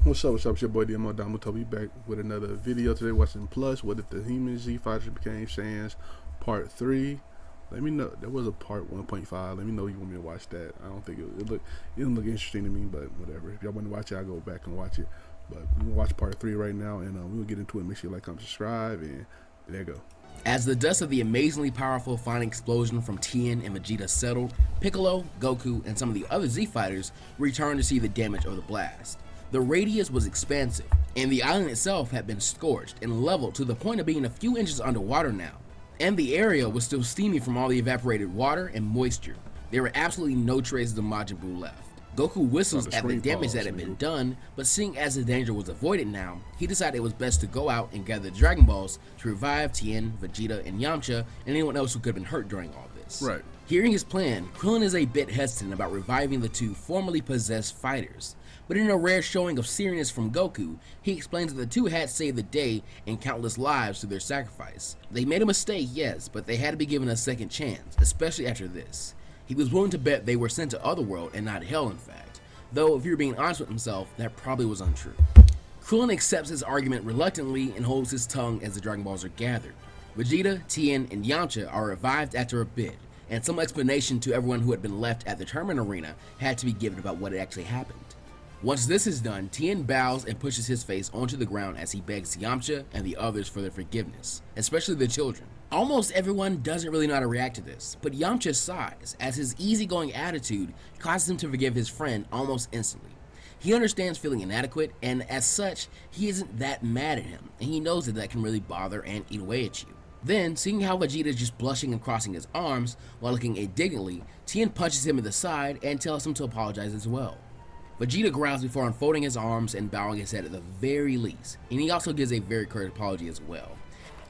What's up? What's up? It's your boy Domuto. We back with another video today. Watching Plus. What if the human Z fighters became Saiyans? Part 3. Let me know. There was a part 1.5. Let me know you want me to watch that. I don't think it didn't look interesting to me, but whatever. If y'all want to watch it, I'll go back and watch it. But we're gonna watch part 3 right now, and we'll get into it. Make sure you like, comment, subscribe, and there you go. As the dust of the amazingly powerful final explosion from Tien and Vegeta settled, Piccolo, Goku, and some of the other Z fighters returned to see the damage of the blast. The radius was expansive, and the island itself had been scorched and leveled to the point of being a few inches underwater now. And the area was still steamy from all the evaporated water and moisture. There were absolutely no traces of Majin Buu left. Goku whistles at the damage that had been done, but seeing as the danger was avoided now, he decided it was best to go out and gather the Dragon Balls to revive Tien, Vegeta, and Yamcha, and anyone else who could have been hurt during all this. Right. Hearing his plan, Krillin is a bit hesitant about reviving the two formerly possessed fighters. But in a rare showing of seriousness from Goku, he explains that the two had saved the day and countless lives through their sacrifice. They made a mistake, yes, but they had to be given a second chance, especially after this. He was willing to bet they were sent to Otherworld and not Hell, in fact. Though, if you're being honest with himself, that probably was untrue. Krillin accepts his argument reluctantly and holds his tongue as the Dragon Balls are gathered. Vegeta, Tien, and Yamcha are revived after a bit, and some explanation to everyone who had been left at the tournament arena had to be given about what had actually happened. Once this is done, Tien bows and pushes his face onto the ground as he begs Yamcha and the others for their forgiveness, especially the children. Almost everyone doesn't really know how to react to this, but Yamcha sighs as his easygoing attitude causes him to forgive his friend almost instantly. He understands feeling inadequate, and as such, he isn't that mad at him, and he knows that can really bother and eat away at you. Then, seeing how Vegeta is just blushing and crossing his arms while looking indignantly, Tien punches him in the side and tells him to apologize as well. Vegeta growls before unfolding his arms and bowing his head at the very least, and he also gives a very curt apology as well.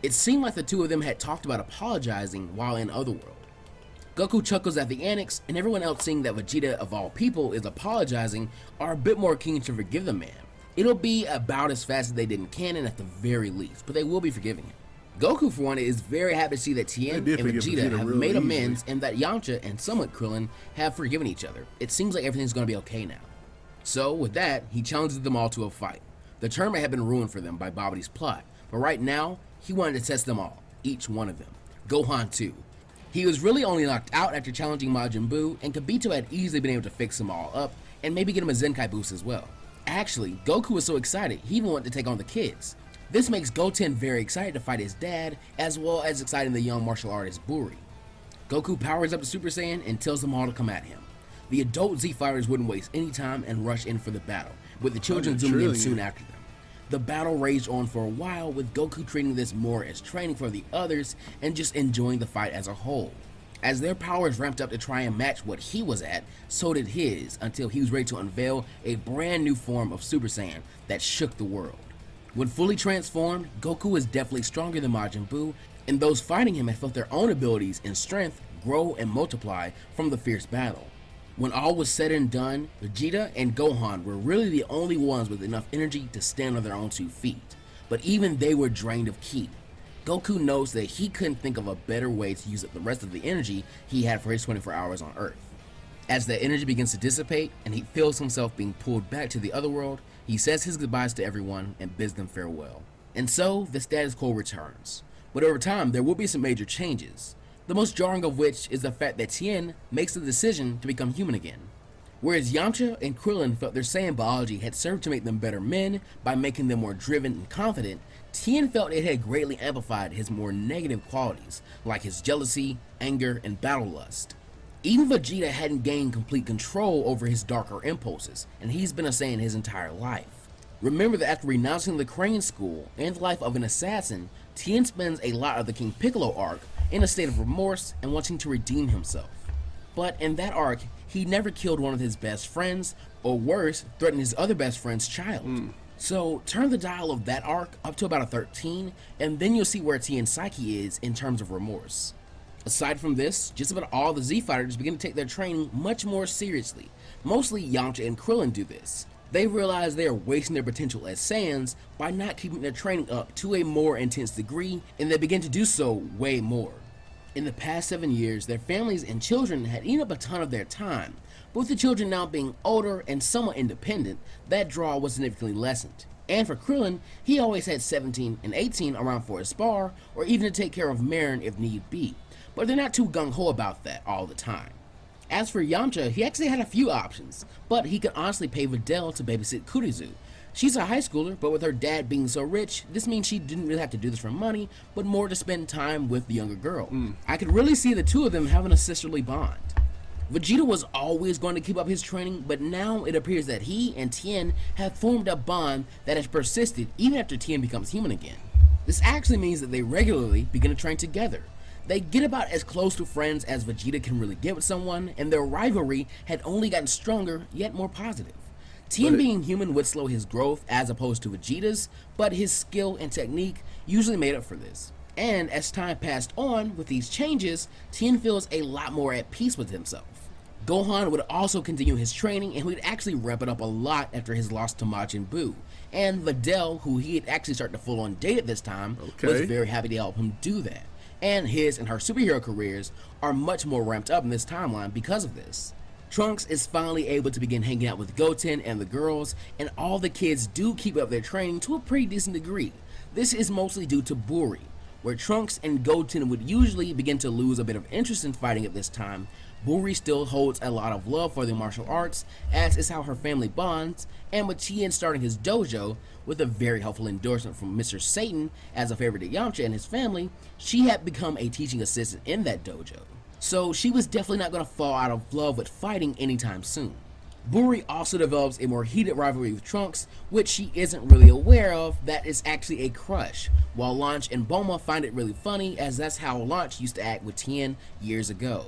It seemed like the two of them had talked about apologizing while in Otherworld. Goku chuckles at the annex, and everyone else seeing that Vegeta of all people is apologizing are a bit more keen to forgive the man. It'll be about as fast as they did in canon at the very least, but they will be forgiving him. Goku, for one, is very happy to see that Tien and Vegeta have made amends and that Yamcha and somewhat Krillin have forgiven each other. It seems like everything's going to be okay now. So, with that, he challenges them all to a fight. The tournament had been ruined for them by Babidi's plot, but right now, he wanted to test them all, each one of them. Gohan too. He was really only knocked out after challenging Majin Buu, and Kibito had easily been able to fix them all up, and maybe get him a Zenkai boost as well. Actually, Goku was so excited, he even wanted to take on the kids. This makes Goten very excited to fight his dad, as well as exciting the young martial artist Buri. Goku powers up to Super Saiyan and tells them all to come at him. The adult Z fighters wouldn't waste any time and rush in for the battle, with the children zooming in soon after them. The battle raged on for a while, with Goku treating this more as training for the others and just enjoying the fight as a whole. As their powers ramped up to try and match what he was at, so did his, until he was ready to unveil a brand new form of Super Saiyan that shook the world. When fully transformed, Goku was definitely stronger than Majin Buu, and those fighting him had felt their own abilities and strength grow and multiply from the fierce battle. When all was said and done, Vegeta and Gohan were really the only ones with enough energy to stand on their own 2 feet, but even they were drained of ki. Goku knows that he couldn't think of a better way to use up the rest of the energy he had for his 24 hours on Earth. As that energy begins to dissipate and he feels himself being pulled back to the other world, he says his goodbyes to everyone and bids them farewell. And so, the status quo returns. But over time, there will be some major changes. The most jarring of which is the fact that Tien makes the decision to become human again. Whereas Yamcha and Krillin felt their Saiyan biology had served to make them better men by making them more driven and confident, Tien felt it had greatly amplified his more negative qualities, like his jealousy, anger, and battle lust. Even Vegeta hadn't gained complete control over his darker impulses, and he's been a Saiyan his entire life. Remember that after renouncing the Crane School and the life of an assassin, Tien spends a lot of the King Piccolo arc in a state of remorse and wanting to redeem himself. But in that arc, he never killed one of his best friends, or worse, threatened his other best friend's child. So turn the dial of that arc up to about a 13, and then you'll see where Tien's psyche is in terms of remorse. Aside from this, just about all the Z fighters begin to take their training much more seriously. Mostly Yamcha and Krillin do this. They realize they are wasting their potential as Saiyans by not keeping their training up to a more intense degree, and they begin to do so way more. In the past 7 years, their families and children had eaten up a ton of their time, But with the children now being older and somewhat independent, that draw was significantly lessened. And for Krillin, he always had 17 and 18 around for his spar, or even to take care of Marin if need be. But they're not too gung-ho about that all the time. As for Yamcha, he actually had a few options, but he could honestly pay Videl to babysit Kurizu. She's a high schooler, but with her dad being so rich, this means she didn't really have to do this for money, but more to spend time with the younger girl. I could really see the two of them having a sisterly bond. Vegeta was always going to keep up his training, but now it appears that he and Tien have formed a bond that has persisted even after Tien becomes human again. This actually means that they regularly begin to train together. They get about as close to friends as Vegeta can really get with someone, and their rivalry had only gotten stronger, yet more positive. Tien being human would slow his growth as opposed to Vegeta's, but his skill and technique usually made up for this. And as time passed on, with these changes, Tien feels a lot more at peace with himself. Gohan would also continue his training, and would actually ramp it up a lot after his loss to Majin Buu. And Videl, who he had actually started to full-on date at this time, was very happy to help him do that. And his and her superhero careers are much more ramped up in this timeline because of this. Trunks is finally able to begin hanging out with Goten and the girls, and all the kids do keep up their training to a pretty decent degree. This is mostly due to Buri, where Trunks and Goten would usually begin to lose a bit of interest in fighting at this time. Buri still holds a lot of love for the martial arts, as is how her family bonds, and with Tien starting his dojo, with a very helpful endorsement from Mr. Satan as a favor to Yamcha and his family, she had become a teaching assistant in that dojo. So she was definitely not going to fall out of love with fighting anytime soon. Buri also develops a more heated rivalry with Trunks, which she isn't really aware of that is actually a crush, while Launch and Bulma find it really funny, as that's how Launch used to act with Tien years ago.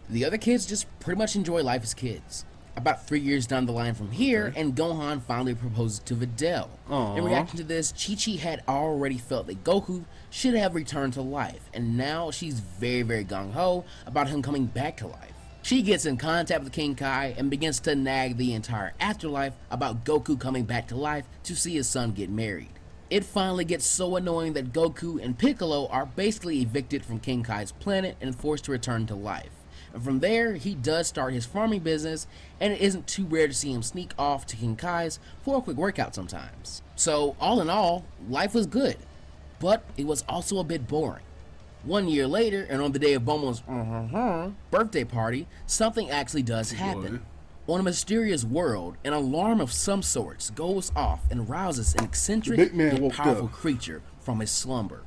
The other kids just pretty much enjoy life as kids. About 3 years down the line from here, and Gohan finally proposes to Videl. In reaction to this, Chi-Chi had already felt that Goku should have returned to life, and now she's very gung-ho about him coming back to life. She gets in contact with King Kai and begins to nag the entire afterlife about Goku coming back to life to see his son get married. It finally gets so annoying that Goku and Piccolo are basically evicted from King Kai's planet and forced to return to life. And from there, he does start his farming business, and it isn't too rare to see him sneak off to King Kai's for a quick workout sometimes. So, all in all, life was good, but it was also a bit boring. 1 year later, and on the day of Bulma's birthday party, something actually does happen. On a mysterious world, an alarm of some sorts goes off and rouses an eccentric and powerful creature from his slumber.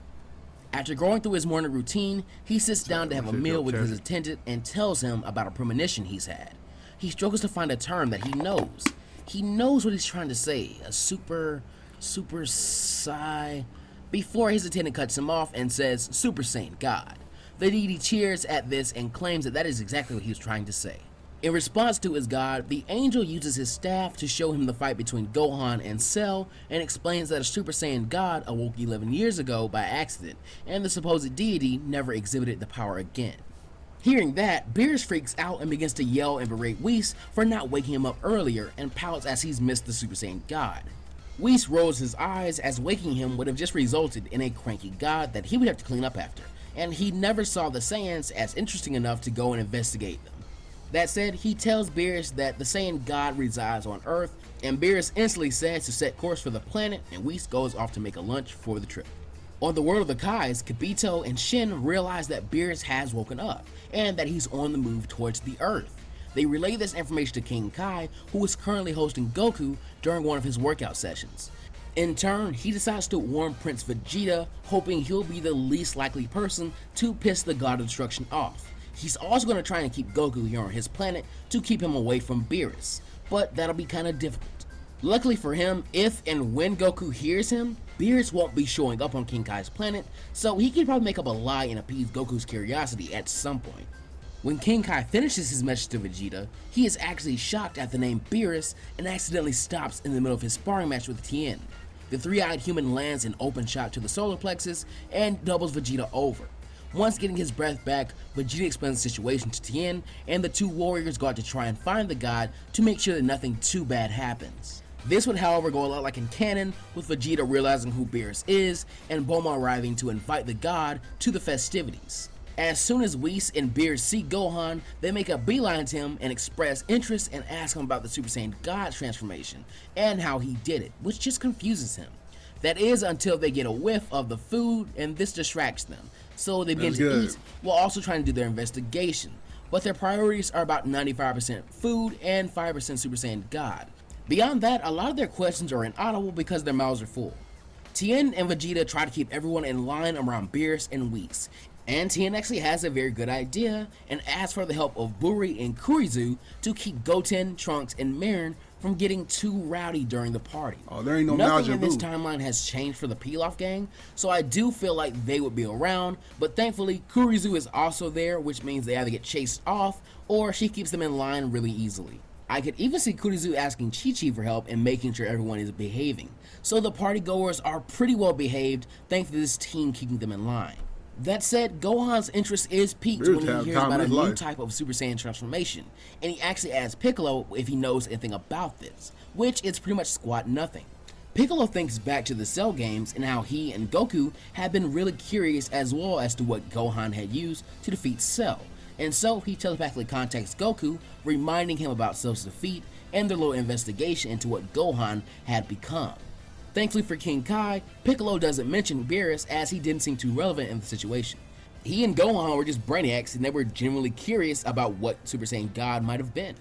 After going through his morning routine, he sits down to have a meal with his attendant and tells him about a premonition he's had. He struggles to find a term that he knows. He knows what he's trying to say, a super Sai, before his attendant cuts him off and says, Super Saiyan God. The deity cheers at this and claims that that is exactly what he was trying to say. In response to his god, the angel uses his staff to show him the fight between Gohan and Cell, and explains that a Super Saiyan God awoke 11 years ago by accident, and the supposed deity never exhibited the power again. Hearing that, Beerus freaks out and begins to yell and berate Whis for not waking him up earlier, and pouts as he's missed the Super Saiyan God. Whis rolls his eyes, as waking him would have just resulted in a cranky god that he would have to clean up after, and he never saw the Saiyans as interesting enough to go and investigate them. That said, he tells Beerus that the Saiyan God resides on Earth, and Beerus instantly says to set course for the planet, and Whis goes off to make a lunch for the trip. On the world of the Kais, Kibito and Shin realize that Beerus has woken up, and that he's on the move towards the Earth. They relay this information to King Kai, who is currently hosting Goku during one of his workout sessions. In turn, he decides to warn Prince Vegeta, hoping he'll be the least likely person to piss the God of Destruction off. He's also going to try and keep Goku here on his planet to keep him away from Beerus, but that'll be kind of difficult. Luckily for him, if and when Goku hears him, Beerus won't be showing up on King Kai's planet, so he can probably make up a lie and appease Goku's curiosity at some point. When King Kai finishes his message to Vegeta, he is actually shocked at the name Beerus and accidentally stops in the middle of his sparring match with Tien. The three-eyed human lands an open shot to the solar plexus and doubles Vegeta over. Once getting his breath back, Vegeta explains the situation to Tien, and the two warriors go out to try and find the god to make sure that nothing too bad happens. This would, however, go a lot like in canon, with Vegeta realizing who Beerus is, and Bulma arriving to invite the god to the festivities. As soon as Whis and Beerus see Gohan, they make a beeline to him and express interest and ask him about the Super Saiyan God transformation and how he did it, which just confuses him. That is until they get a whiff of the food and this distracts them. So they begin to eat while also trying to do their investigation. But their priorities are about 95% food and 5% Super Saiyan God. Beyond that, a lot of their questions are inaudible because their mouths are full. Tien and Vegeta try to keep everyone in line around Beerus and Whis. And Tien actually has a very good idea and asks for the help of Buri and Kurizu to keep Goten, Trunks, and Marin from getting too rowdy during the party. Oh, there ain't no Nothing in this timeline has changed for the Pilaf gang, so I do feel like they would be around, but thankfully Kurizu is also there, which means they either get chased off or she keeps them in line really easily. I could even see Kurizu asking Chi-Chi for help and making sure everyone is behaving. So the party goers are pretty well behaved thanks to this team keeping them in line. That said, Gohan's interest is piqued when he hears about a new type of Super Saiyan transformation, and he actually asks Piccolo if he knows anything about this, which is pretty much squat nothing. Piccolo thinks back to the Cell games and how he and Goku had been really curious as well as to what Gohan had used to defeat Cell, and so he telepathically contacts Goku, reminding him about Cell's defeat and their little investigation into what Gohan had become. Thankfully for King Kai, Piccolo doesn't mention Beerus as he didn't seem too relevant in the situation. He and Gohan were just brainiacs and they were genuinely curious about what Super Saiyan God might have been.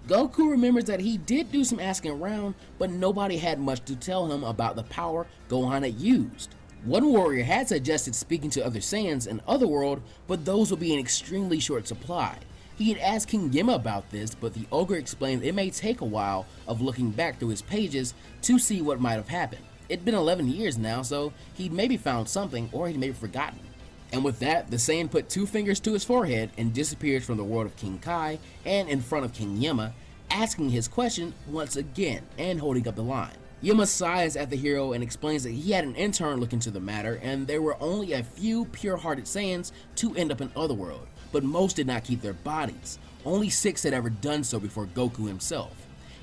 Goku remembers that he did do some asking around, but nobody had much to tell him about the power Gohan had used. One warrior had suggested speaking to other Saiyans in Otherworld, but those would be in extremely short supply. He had asked King Yima about this, but the ogre explained it may take a while of looking back through his pages to see what might have happened. It'd been 11 years now, so he'd maybe found something, or he'd maybe forgotten. And with that, the Saiyan put 2 fingers to his forehead and disappeared from the world of King Kai and in front of King Yima, asking his question once again and holding up the line. Yima sighs at the hero and explains that he had an intern look into the matter and there were only a few pure-hearted Saiyans to end up in Otherworld, but most did not keep their bodies. Only 6 had ever done so before Goku himself.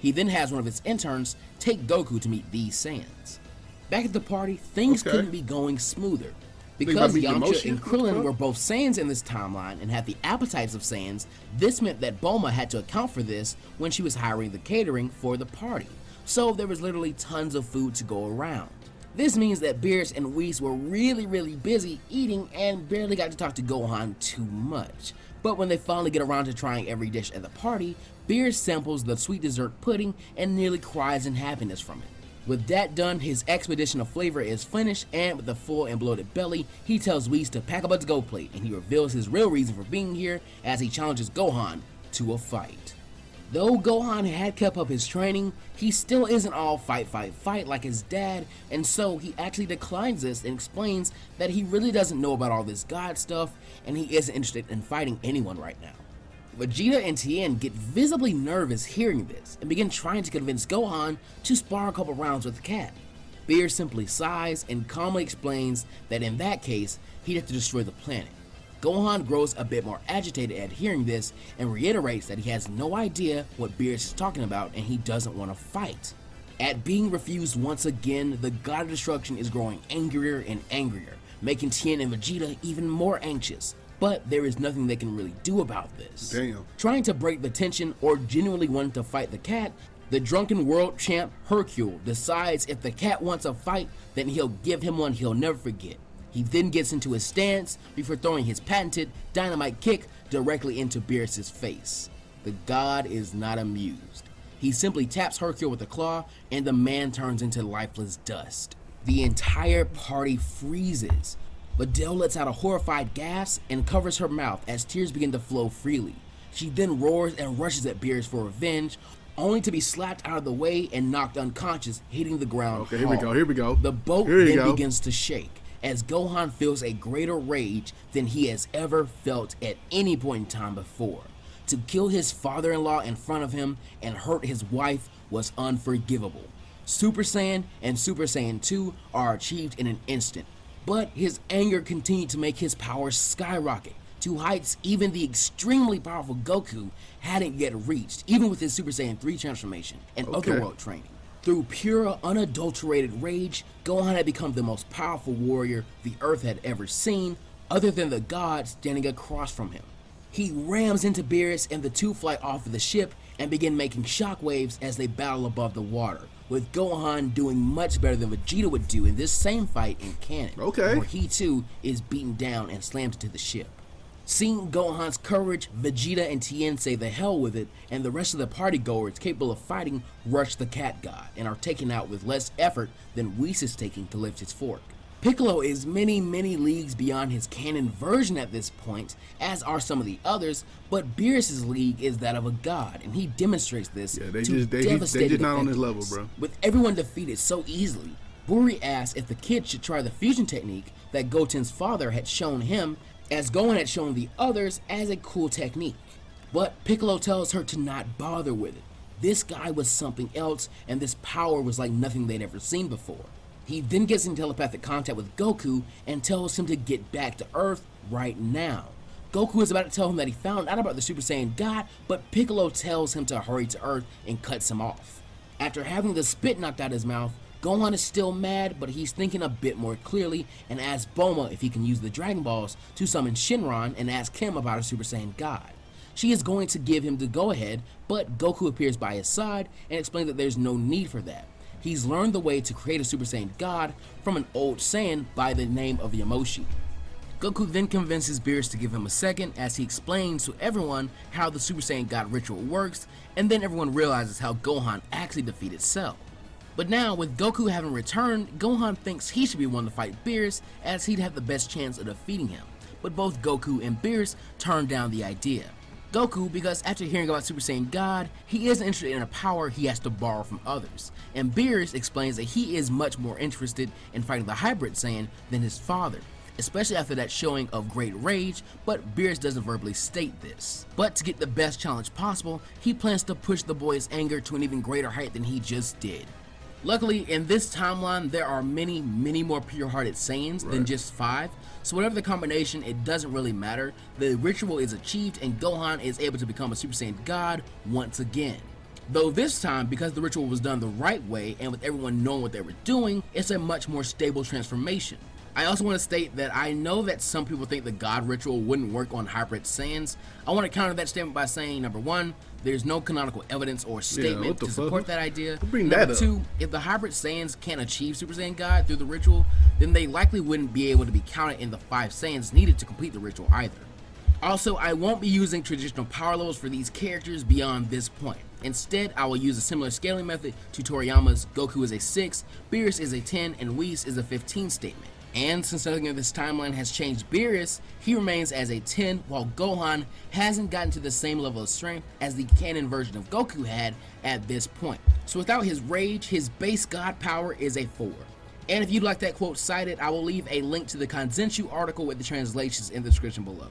He then has one of his interns take Goku to meet these Saiyans. Back at the party, things couldn't be going smoother. Because Yamcha and Krillin were both Saiyans in this timeline and had the appetites of Saiyans, this meant that Bulma had to account for this when she was hiring the catering for the party. So there was literally tons of food to go around. This means that Beerus and Whis were really busy eating and barely got to talk to Gohan too much. But when they finally get around to trying every dish at the party, Beerus samples the sweet dessert pudding and nearly cries in happiness from it. With that done, his expedition of flavor is finished, and with a full and bloated belly, he tells Whis to pack up a to-go plate, and he reveals his real reason for being here as he challenges Gohan to a fight. Though Gohan had kept up his training, he still isn't all fight like his dad, and so he actually declines this and explains that he really doesn't know about all this God stuff, and he isn't interested in fighting anyone right now. Vegeta and Tien get visibly nervous hearing this, and begin trying to convince Gohan to spar a couple rounds with the cat. Beerus simply sighs and calmly explains that in that case, he'd have to destroy the planet. Gohan grows a bit more agitated at hearing this and reiterates that he has no idea what Beerus is talking about and he doesn't want to fight. At being refused once again, the God of Destruction is growing angrier and angrier, making Tien and Vegeta even more anxious. But there is nothing they can really do about this. Damn. Trying to break the tension or genuinely wanting to fight the cat, the drunken world champ Hercule decides if the cat wants a fight, then he'll give him one he'll never forget. He then gets into his stance before throwing his patented dynamite kick directly into Beerus' face. The god is not amused. He simply taps Hercule with a claw and the man turns into lifeless dust. The entire party freezes. Videl lets out a horrified gasp and covers her mouth as tears begin to flow freely. She then roars and rushes at Beerus for revenge, only to be slapped out of the way and knocked unconscious, hitting the ground hard. Here we go. The boat then begins to shake, as Gohan feels a greater rage than he has ever felt at any point in time before. To kill his father-in-law in front of him and hurt his wife was unforgivable. Super Saiyan and Super Saiyan 2 are achieved in an instant, but his anger continued to make his powers skyrocket to heights even the extremely powerful Goku hadn't yet reached, even with his Super Saiyan 3 transformation and Otherworld training. Through pure, unadulterated rage, Gohan had become the most powerful warrior the Earth had ever seen, other than the god standing across from him. He rams into Beerus and the two fly off of the ship and begin making shockwaves as they battle above the water, with Gohan doing much better than Vegeta would do in this same fight in canon, where he too is beaten down and slammed into the ship. Seeing Gohan's courage, Vegeta and Tien say the hell with it, and the rest of the party goers capable of fighting rush the cat god and are taken out with less effort than Whis is taking to lift his fork. Piccolo is many leagues beyond his canon version at this point, as are some of the others, but Beerus' league is that of a god, and he demonstrates this they to devastating just not on his level, effectiveness. bro. With everyone defeated so easily, Buri asks if the kid should try the fusion technique that Goten's father had shown him, as Gohan had shown the others as a cool technique. But Piccolo tells her to not bother with it. This guy was something else, and this power was like nothing they'd ever seen before. He then gets in telepathic contact with Goku and tells him to get back to Earth right now. Goku is about to tell him that he found out about the Super Saiyan God, but Piccolo tells him to hurry to Earth and cuts him off. After having the spit knocked out his mouth, Gohan is still mad, but he's thinking a bit more clearly and asks Bulma if he can use the Dragon Balls to summon Shenron and ask him about a Super Saiyan God. She is going to give him the go-ahead, but Goku appears by his side and explains that there's no need for that. He's learned the way to create a Super Saiyan God from an old Saiyan by the name of Yamoshi. Goku then convinces Beerus to give him a second as he explains to everyone how the Super Saiyan God ritual works, and then everyone realizes how Gohan actually defeated Cell. But now, with Goku having returned, Gohan thinks he should be one to fight Beerus as he'd have the best chance of defeating him, but both Goku and Beerus turn down the idea. Goku, because after hearing about Super Saiyan God, he isn't interested in a power he has to borrow from others, and Beerus explains that he is much more interested in fighting the Hybrid Saiyan than his father, especially after that showing of great rage, but Beerus doesn't verbally state this. But to get the best challenge possible, he plans to push the boy's anger to an even greater height than he just did. Luckily, in this timeline, there are many more pure-hearted Saiyans than just 5, so whatever the combination, it doesn't really matter. The ritual is achieved and Gohan is able to become a Super Saiyan God once again. Though this time, because the ritual was done the right way and with everyone knowing what they were doing, it's a much more stable transformation. I also want to state that I know that some people think the God ritual wouldn't work on hybrid Saiyans. I want to counter that statement by saying, number one, there's no canonical evidence or statement to support that idea. Number two, if the hybrid Saiyans can't achieve Super Saiyan God through the ritual, then they likely wouldn't be able to be counted in the 5 Saiyans needed to complete the ritual either. Also, I won't be using traditional power levels for these characters beyond this point. Instead, I will use a similar scaling method to Toriyama's Goku is a 6, Beerus is a 10, and Whis is a 15 statement. And since nothing in this timeline has changed Beerus, he remains as a 10, while Gohan hasn't gotten to the same level of strength as the canon version of Goku had at this point. So without his rage, his base god power is a 4. And if you'd like that quote cited, I will leave a link to the Kanzenshu article with the translations in the description below.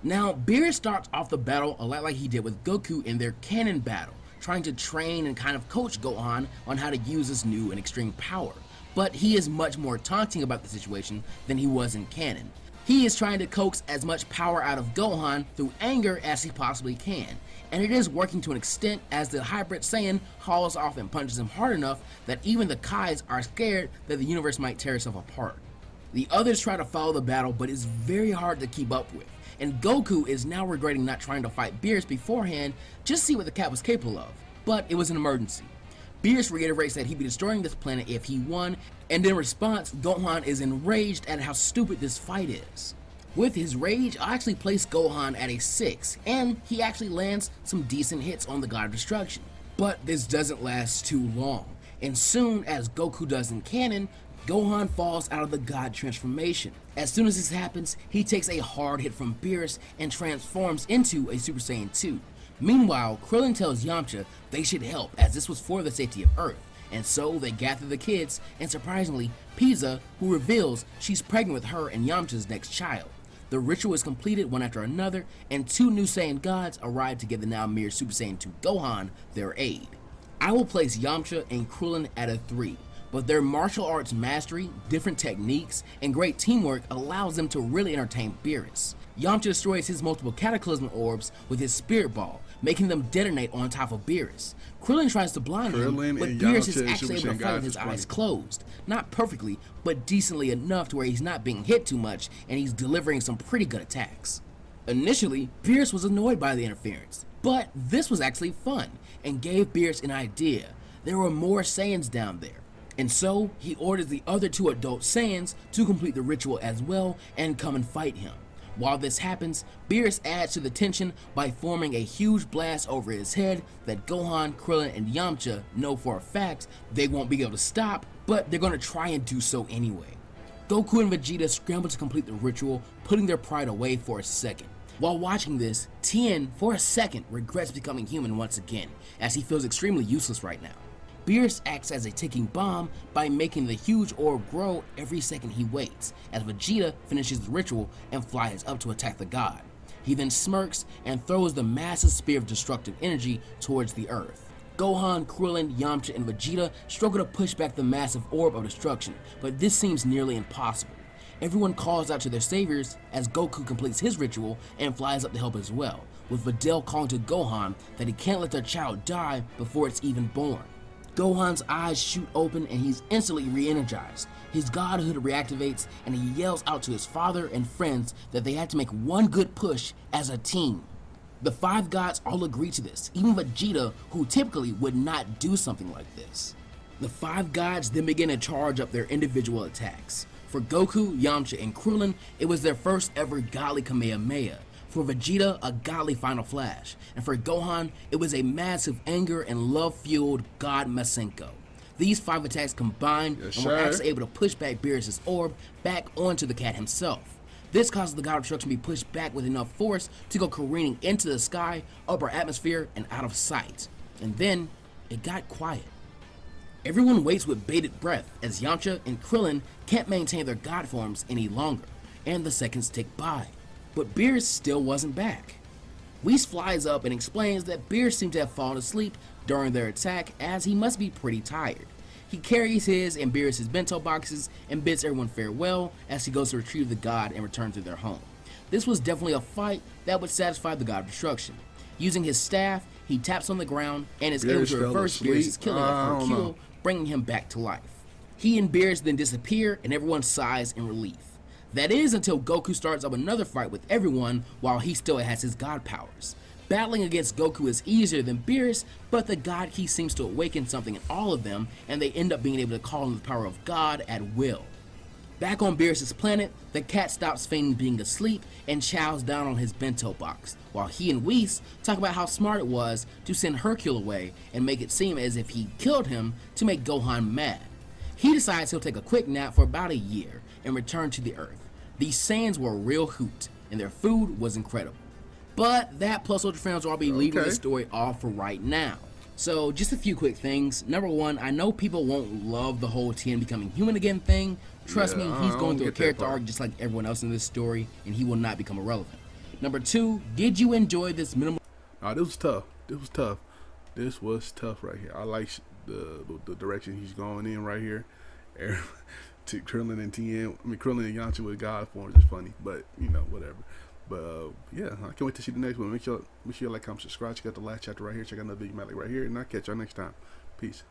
Now, Beerus starts off the battle a lot like he did with Goku in their canon battle, trying to train and kind of coach Gohan on how to use his new and extreme power. But he is much more taunting about the situation than he was in canon. He is trying to coax as much power out of Gohan through anger as he possibly can, and it is working to an extent as the hybrid Saiyan hauls off and punches him hard enough that even the Kais are scared that the universe might tear itself apart. The others try to follow the battle, but it's very hard to keep up with, and Goku is now regretting not trying to fight Beerus beforehand just to see what the cat was capable of, but it was an emergency. Beerus reiterates that he'd be destroying this planet if he won, and in response, Gohan is enraged at how stupid this fight is. With his rage, I actually place Gohan at a 6, and he actually lands some decent hits on the God of Destruction. But this doesn't last too long, and soon, as Goku does in canon, Gohan falls out of the God transformation. As soon as this happens, he takes a hard hit from Beerus and transforms into a Super Saiyan 2. Meanwhile, Krillin tells Yamcha they should help as this was for the safety of Earth, and so they gather the kids, and surprisingly, Pizza, who reveals she's pregnant with her and Yamcha's next child. The ritual is completed one after another, and 2 new Saiyan gods arrive to give the now mere Super Saiyan 2 Gohan their aid. I will place Yamcha and Krillin at a 3, but their martial arts mastery, different techniques, and great teamwork allows them to really entertain Beerus. Yamcha destroys his multiple Cataclysm orbs with his Spirit Ball, making them detonate on top of Beerus. Krillin tries to blind him, but Beerus is actually able to fight with his eyes closed. Not perfectly, but decently enough to where he's not being hit too much, and he's delivering some pretty good attacks. Initially, Beerus was annoyed by the interference, but this was actually fun, and gave Beerus an idea. There were more Saiyans down there. And so, he orders the other 2 adult Saiyans to complete the ritual as well and come and fight him. While this happens, Beerus adds to the tension by forming a huge blast over his head that Gohan, Krillin, and Yamcha know for a fact they won't be able to stop, but they're going to try and do so anyway. Goku and Vegeta scramble to complete the ritual, putting their pride away for a second. While watching this, Tien, for a second, regrets becoming human once again, as he feels extremely useless right now. Beerus acts as a ticking bomb by making the huge orb grow every second he waits, as Vegeta finishes the ritual and flies up to attack the god. He then smirks and throws the massive spear of destructive energy towards the earth. Gohan, Krillin, Yamcha, and Vegeta struggle to push back the massive orb of destruction, but this seems nearly impossible. Everyone calls out to their saviors as Goku completes his ritual and flies up to help as well, with Videl calling to Gohan that he can't let their child die before it's even born. Gohan's eyes shoot open and he's instantly re-energized. His godhood reactivates and he yells out to his father and friends that they had to make one good push as a team. The 5 gods all agree to this, even Vegeta, who typically would not do something like this. The 5 gods then begin to charge up their individual attacks. For Goku, Yamcha, and Krillin, it was their first ever godly Kamehameha. For Vegeta, a godly Final Flash, and for Gohan, it was a massive anger and love-fueled God Masenko. These 5 attacks combined and were actually able to push back Beerus' orb back onto the cat himself. This causes the God of Destruction to be pushed back with enough force to go careening into the sky, upper atmosphere, and out of sight. And then, it got quiet. Everyone waits with bated breath as Yamcha and Krillin can't maintain their God forms any longer, and the seconds tick by. But Beerus still wasn't back. Whis flies up and explains that Beerus seemed to have fallen asleep during their attack as he must be pretty tired. He carries his and Beerus' bento boxes and bids everyone farewell as he goes to retrieve the god and return to their home. This was definitely a fight that would satisfy the God of Destruction. Using his staff, he taps on the ground and is able to reverse Beerus' killing of Hercule, bringing him back to life. He and Beerus then disappear and everyone sighs in relief. That is until Goku starts up another fight with everyone while he still has his god powers. Battling against Goku is easier than Beerus, but the God Key seems to awaken something in all of them, and they end up being able to call on the power of God at will. Back on Beerus' planet, the cat stops feigning being asleep and chows down on his bento box, while he and Whis talk about how smart it was to send Hercule away and make it seem as if he killed him to make Gohan mad. He decides he'll take a quick nap for about a year and return to the Earth. These Saiyans were a real hoot, and their food was incredible. But that plus Ultra fans will all be leaving the story off for right now. So just a few quick things. Number 1, I know people won't love the whole Tien becoming human again thing. Trust me, he's going through a character arc just like everyone else in this story, and he will not become irrelevant. Number 2, did you enjoy this minimal? This was tough. This was tough right here. I like the direction he's going in right here. To Krillin and Tien, Krillin and Yamcha with God forms is funny, but whatever. But yeah, I can't wait to see the next one. Make sure you like, comment, subscribe. Check out the last chapter right here. Check out another video you might like right here, and I'll catch y'all next time. Peace.